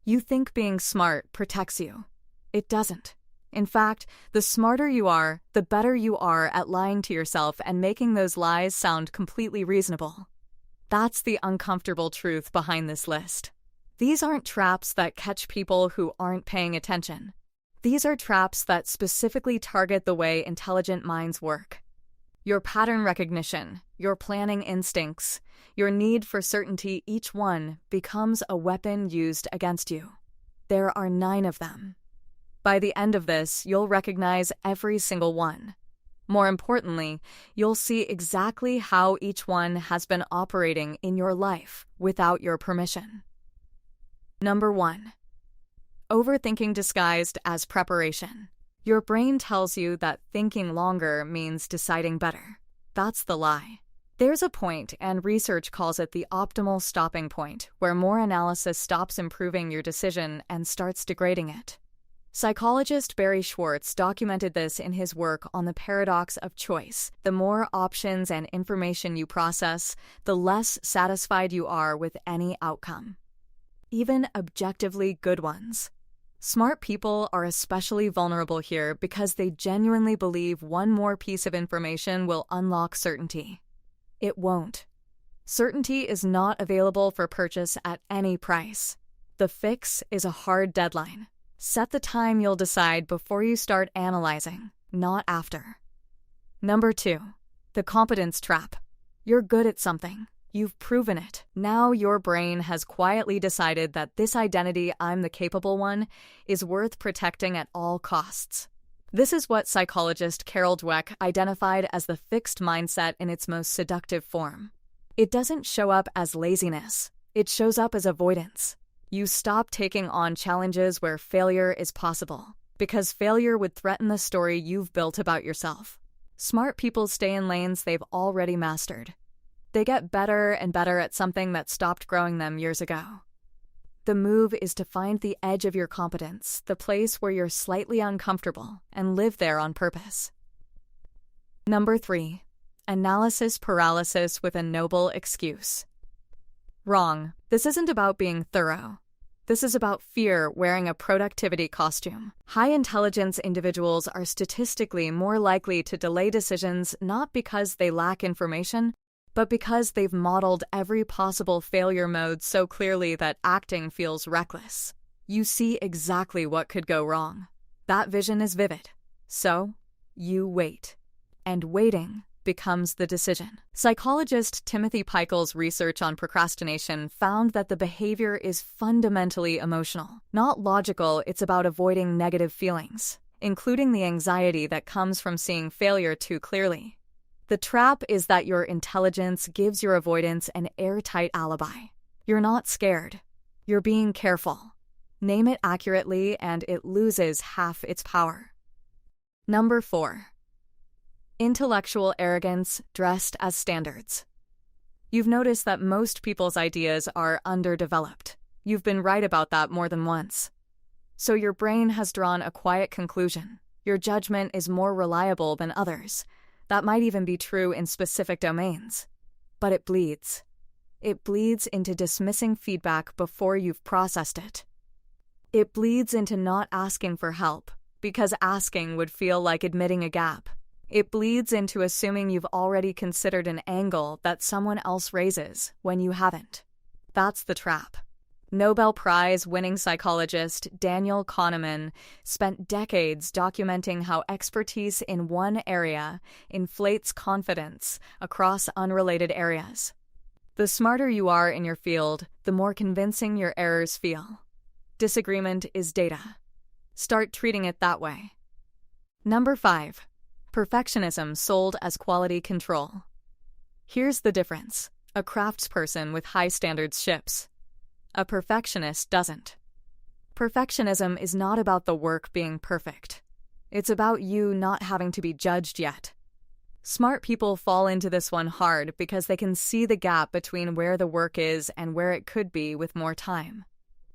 You think being smart protects you. It doesn't. In fact, the smarter you are, the better you are at lying to yourself and making those lies sound completely reasonable. That's the uncomfortable truth behind this list. These aren't traps that catch people who aren't paying attention. These are traps that specifically target the way intelligent minds work. Your pattern recognition, your planning instincts, your need for certainty, each one becomes a weapon used against you. There are 9 of them. By the end of this, you'll recognize every single one. More importantly, you'll see exactly how each one has been operating in your life without your permission. Number 1. Overthinking disguised as preparation. Your brain tells you that thinking longer means deciding better. That's the lie. There's a point, and research calls it the optimal stopping point, where more analysis stops improving your decision and starts degrading it. Psychologist Barry Schwartz documented this in his work on the paradox of choice. The more options and information you process, the less satisfied you are with any outcome, even objectively good ones. Smart people are especially vulnerable here because they genuinely believe one more piece of information will unlock certainty. It won't. Certainty is not available for purchase at any price. The fix is a hard deadline. Set the time you'll decide before you start analyzing, not after. Number 2. The competence trap. You're good at something. You've proven it. Now your brain has quietly decided that this identity, "I'm the capable one," is worth protecting at all costs. This is what psychologist Carol Dweck identified as the fixed mindset in its most seductive form. It doesn't show up as laziness. It shows up as avoidance. You stop taking on challenges where failure is possible, because failure would threaten the story you've built about yourself. Smart people stay in lanes they've already mastered. They get better and better at something that stopped growing them years ago. The move is to find the edge of your competence, the place where you're slightly uncomfortable, and live there on purpose. Number 3. Analysis paralysis with a noble excuse. Wrong. This isn't about being thorough. This is about fear wearing a productivity costume. High-intelligence individuals are statistically more likely to delay decisions not because they lack information, but because they've modeled every possible failure mode so clearly that acting feels reckless. You see exactly what could go wrong. That vision is vivid. So, you wait. And waiting becomes the decision. Psychologist Timothy Pickel's research on procrastination found that the behavior is fundamentally emotional. Not logical, it's about avoiding negative feelings, including the anxiety that comes from seeing failure too clearly. The trap is that your intelligence gives your avoidance an airtight alibi. You're not scared. You're being careful. Name it accurately and it loses half its power. Number 4. Intellectual arrogance dressed as standards. You've noticed that most people's ideas are underdeveloped. You've been right about that more than once. So your brain has drawn a quiet conclusion. Your judgment is more reliable than others. That might even be true in specific domains. But it bleeds. It bleeds into dismissing feedback before you've processed it. It bleeds into not asking for help, because asking would feel like admitting a gap. It bleeds into assuming you've already considered an angle that someone else raises when you haven't. That's the trap. Nobel Prize-winning psychologist Daniel Kahneman spent decades documenting how expertise in one area inflates confidence across unrelated areas. The smarter you are in your field, the more convincing your errors feel. Disagreement is data. Start treating it that way. Number 5. Perfectionism sold as quality control. Here's the difference. A craftsperson with high standards ships. A perfectionist doesn't. Perfectionism is not about the work being perfect. It's about you not having to be judged yet. Smart people fall into this one hard because they can see the gap between where the work is and where it could be with more time.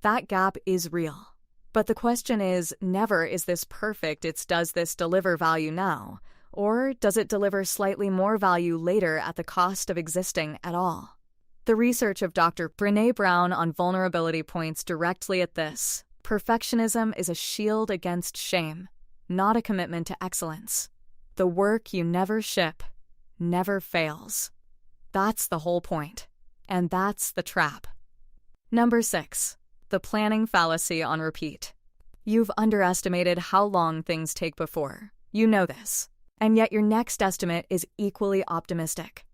That gap is real. But the question is, never is this perfect, it's does this deliver value now? Or does it deliver slightly more value later at the cost of existing at all? The research of Dr. Brené Brown on vulnerability points directly at this. Perfectionism is a shield against shame, not a commitment to excellence. The work you never ship never fails. That's the whole point. And that's the trap. Number 6. The planning fallacy on repeat. You've underestimated how long things take before. You know this. And yet your next estimate is equally optimistic.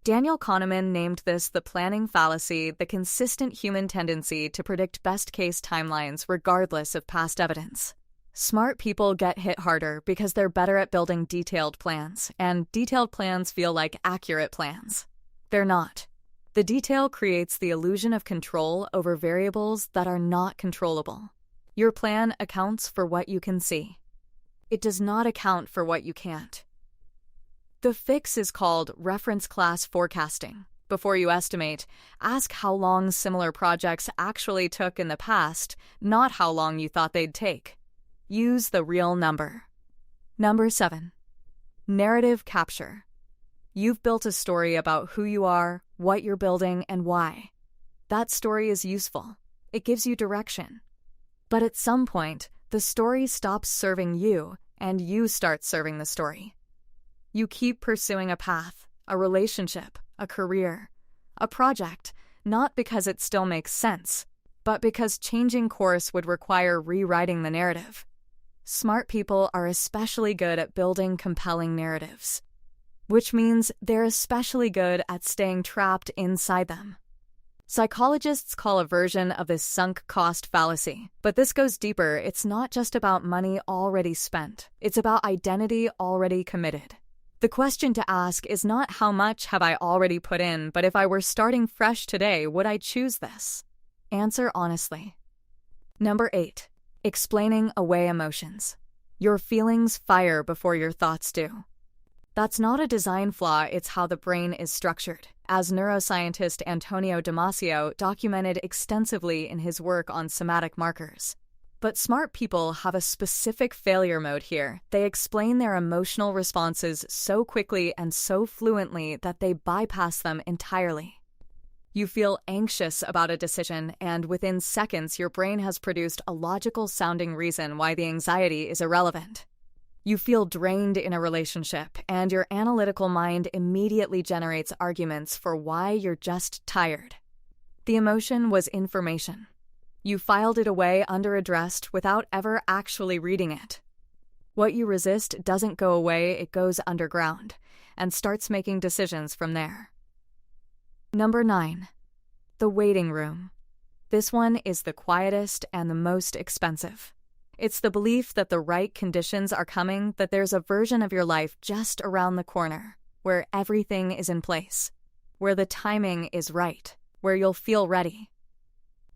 Daniel Kahneman named this the planning fallacy, the consistent human tendency to predict best-case timelines regardless of past evidence. Smart people get hit harder because they're better at building detailed plans, and detailed plans feel like accurate plans. They're not. The detail creates the illusion of control over variables that are not controllable. Your plan accounts for what you can see. It does not account for what you can't. The fix is called reference class forecasting. Before you estimate, ask how long similar projects actually took in the past, not how long you thought they'd take. Use the real number. Number 7. Narrative capture. You've built a story about who you are, what you're building, and why. That story is useful. It gives you direction. But at some point, the story stops serving you, and you start serving the story. You keep pursuing a path, a relationship, a career, a project, not because it still makes sense, but because changing course would require rewriting the narrative. Smart people are especially good at building compelling narratives, which means they're especially good at staying trapped inside them. Psychologists call a version of this sunk cost fallacy, but this goes deeper. It's not just about money already spent. It's about identity already committed. The question to ask is not how much have I already put in, but if I were starting fresh today, would I choose this? Answer honestly. Number 8. Explaining away emotions. Your feelings fire before your thoughts do. That's not a design flaw, it's how the brain is structured, as neuroscientist Antonio Damasio documented extensively in his work on somatic markers. But smart people have a specific failure mode here. They explain their emotional responses so quickly and so fluently that they bypass them entirely. You feel anxious about a decision, and within seconds your brain has produced a logical-sounding reason why the anxiety is irrelevant. You feel drained in a relationship, and your analytical mind immediately generates arguments for why you're just tired. The emotion was information. You filed it away under-addressed without ever actually reading it. What you resist doesn't go away, it goes underground, and starts making decisions from there. Number 9. The waiting room. This one is the quietest and the most expensive. It's the belief that the right conditions are coming, that there's a version of your life just around the corner, where everything is in place, where the timing is right, where you'll feel ready.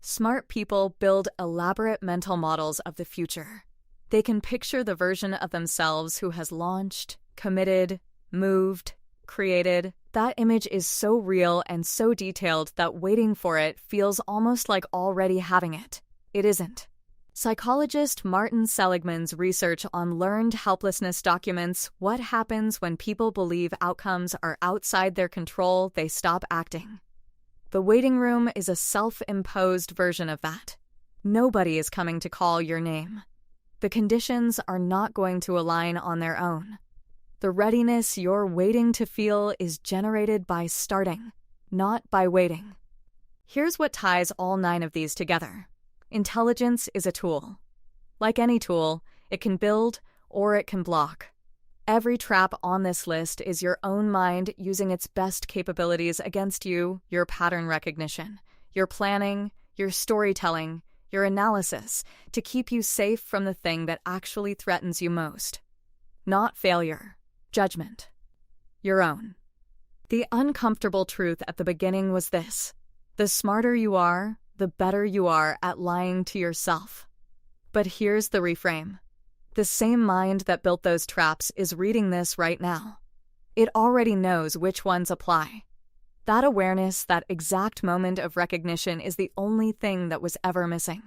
Smart people build elaborate mental models of the future. They can picture the version of themselves who has launched, committed, moved, created. That image is so real and so detailed that waiting for it feels almost like already having it. It isn't. Psychologist Martin Seligman's research on learned helplessness documents what happens when people believe outcomes are outside their control, they stop acting. The waiting room is a self-imposed version of that. Nobody is coming to call your name. The conditions are not going to align on their own. The readiness you're waiting to feel is generated by starting, not by waiting. Here's what ties all 9 of these together. Intelligence is a tool. Like any tool, it can build or it can block. Every trap on this list is your own mind using its best capabilities against you, your pattern recognition, your planning, your storytelling, your analysis, to keep you safe from the thing that actually threatens you most. Not failure, judgment. Your own. The uncomfortable truth at the beginning was this: the smarter you are, the better you are at lying to yourself. But here's the reframe. The same mind that built those traps is reading this right now. It already knows which ones apply. That awareness, that exact moment of recognition, is the only thing that was ever missing.